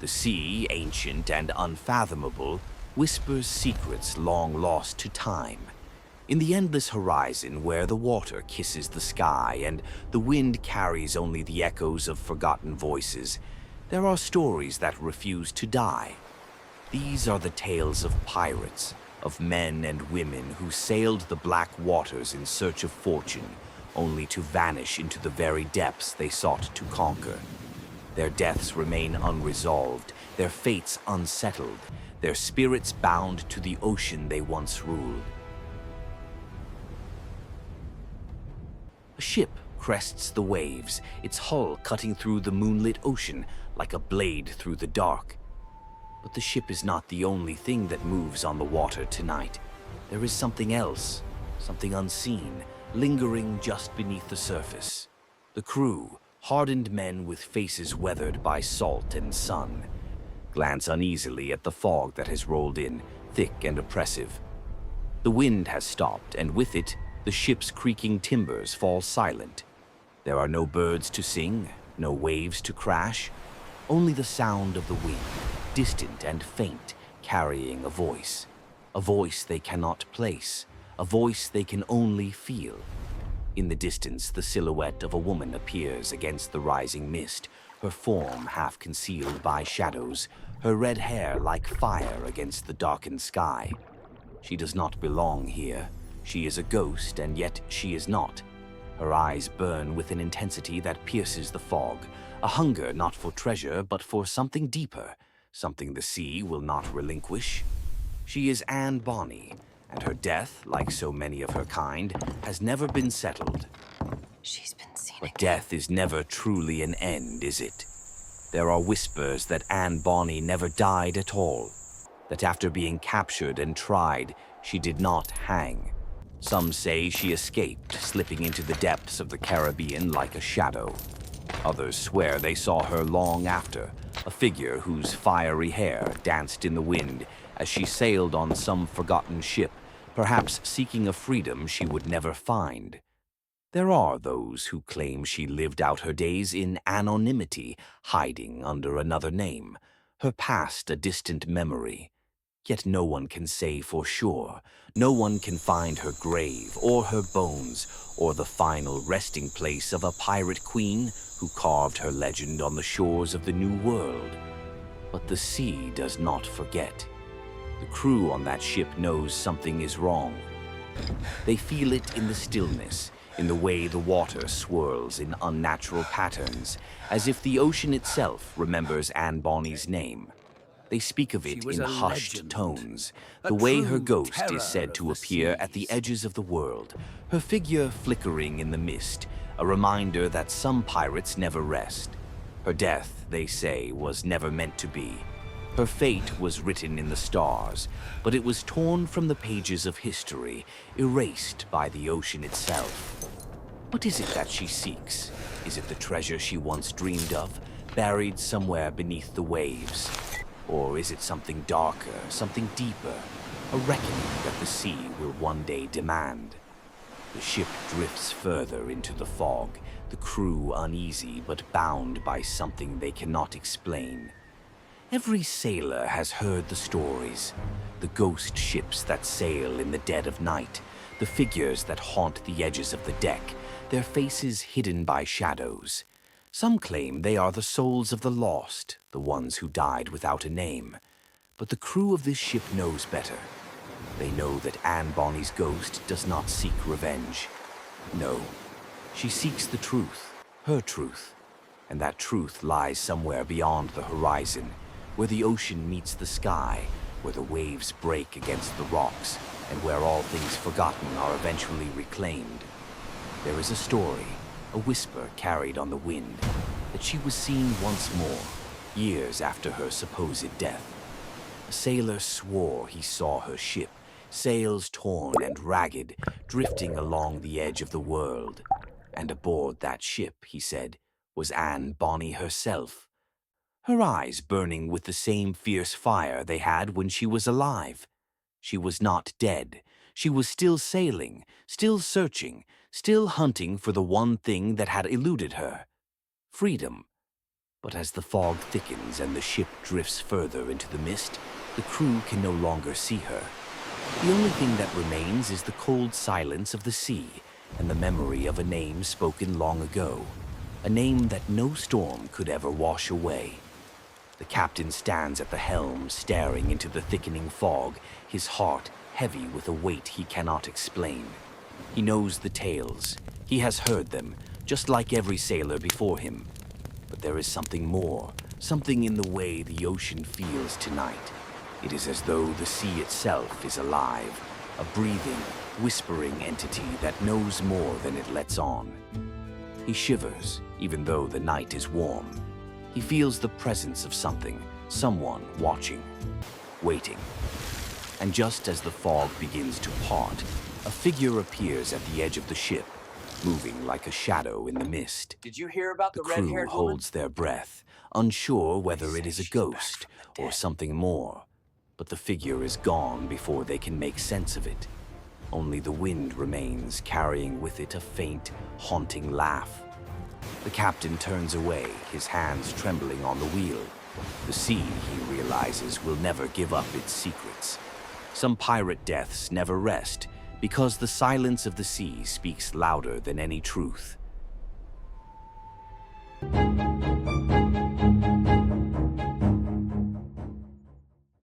The sea, ancient and unfathomable, whispers secrets long lost to time. In the endless horizon where the water kisses the sky and the wind carries only the echoes of forgotten voices, there are stories that refuse to die. These are the tales of pirates, of men and women who sailed the black waters in search of fortune, only to vanish into the very depths they sought to conquer. Their deaths remain unresolved, their fates unsettled, their spirits bound to the ocean they once ruled. A ship crests the waves, its hull cutting through the moonlit ocean like a blade through the dark. But the ship is not the only thing that moves on the water tonight. There is something else, something unseen, lingering just beneath the surface. The crew, hardened men with faces weathered by salt and sun, glance uneasily at the fog that has rolled in, thick and oppressive. The wind has stopped, and with it, the ship's creaking timbers fall silent. There are no birds to sing, no waves to crash, only the sound of the wind, distant and faint, carrying a voice they cannot place, a voice they can only feel. In the distance, the silhouette of a woman appears against the rising mist, her form half concealed by shadows, her red hair like fire against the darkened sky. She does not belong here. She is a ghost, and yet she is not. Her eyes burn with an intensity that pierces the fog, a hunger not for treasure, but for something deeper, something the sea will not relinquish. She is Anne Bonny, and her death, like so many of her kind, has never been settled. She's been seen But again. death is never truly an end, is it? There are whispers that Anne Bonny never died at all, that after being captured and tried, she did not hang. Some say she escaped, slipping into the depths of the Caribbean like a shadow. Others swear they saw her long after, a figure whose fiery hair danced in the wind as she sailed on some forgotten ship, perhaps seeking a freedom she would never find. There are those who claim she lived out her days in anonymity, hiding under another name, her past a distant memory. Yet no one can say for sure. No one can find her grave, or her bones, or the final resting place of a pirate queen who carved her legend on the shores of the New World. But the sea does not forget. The crew on that ship knows something is wrong. They feel it in the stillness, in the way the water swirls in unnatural patterns, as if the ocean itself remembers Anne Bonny's name. They speak of it in hushed tones, the way her ghost is said to appear at the edges of the world, her figure flickering in the mist, a reminder that some pirates never rest. Her death, they say, was never meant to be. Her fate was written in the stars, but it was torn from the pages of history, erased by the ocean itself. What is it that she seeks? Is it the treasure she once dreamed of, buried somewhere beneath the waves? Or is it something darker, something deeper, a reckoning that the sea will one day demand? The ship drifts further into the fog, the crew uneasy but bound by something they cannot explain. Every sailor has heard the stories, the ghost ships that sail in the dead of night, the figures that haunt the edges of the deck, their faces hidden by shadows. Some claim they are the souls of the lost, the ones who died without a name. But the crew of this ship knows better. They know that Anne Bonny's ghost does not seek revenge. No, she seeks the truth, her truth. And that truth lies somewhere beyond the horizon, where the ocean meets the sky, where the waves break against the rocks, and where all things forgotten are eventually reclaimed. There is a story, a whisper carried on the wind, that she was seen once more, years after her supposed death. A sailor swore he saw her ship, sails torn and ragged, drifting along the edge of the world. And aboard that ship, he said, was Anne Bonny herself, her eyes burning with the same fierce fire they had when she was alive. She was not dead. She was still sailing, still searching, still hunting for the one thing that had eluded her: freedom. But as the fog thickens and the ship drifts further into the mist, the crew can no longer see her. The only thing that remains is the cold silence of the sea and the memory of a name spoken long ago, a name that no storm could ever wash away. The captain stands at the helm, staring into the thickening fog, his heart heavy with a weight he cannot explain. He knows the tales. He has heard them, just like every sailor before him. But there is something more, something in the way the ocean feels tonight. It is as though the sea itself is alive, a breathing, whispering entity that knows more than it lets on. He shivers, even though the night is warm. He feels the presence of something, someone watching, waiting. And just as the fog begins to part, a figure appears at the edge of the ship, moving like a shadow in the mist. Did you hear about The the crew red-haired woman? holds their breath, unsure whether it is a She's back ghost from the or dead. something more. But the figure is gone before they can make sense of it. Only the wind remains, carrying with it a faint, haunting laugh. The captain turns away, his hands trembling on the wheel. The sea, he realizes, will never give up its secrets. Some pirate deaths never rest, because the silence of the sea speaks louder than any truth.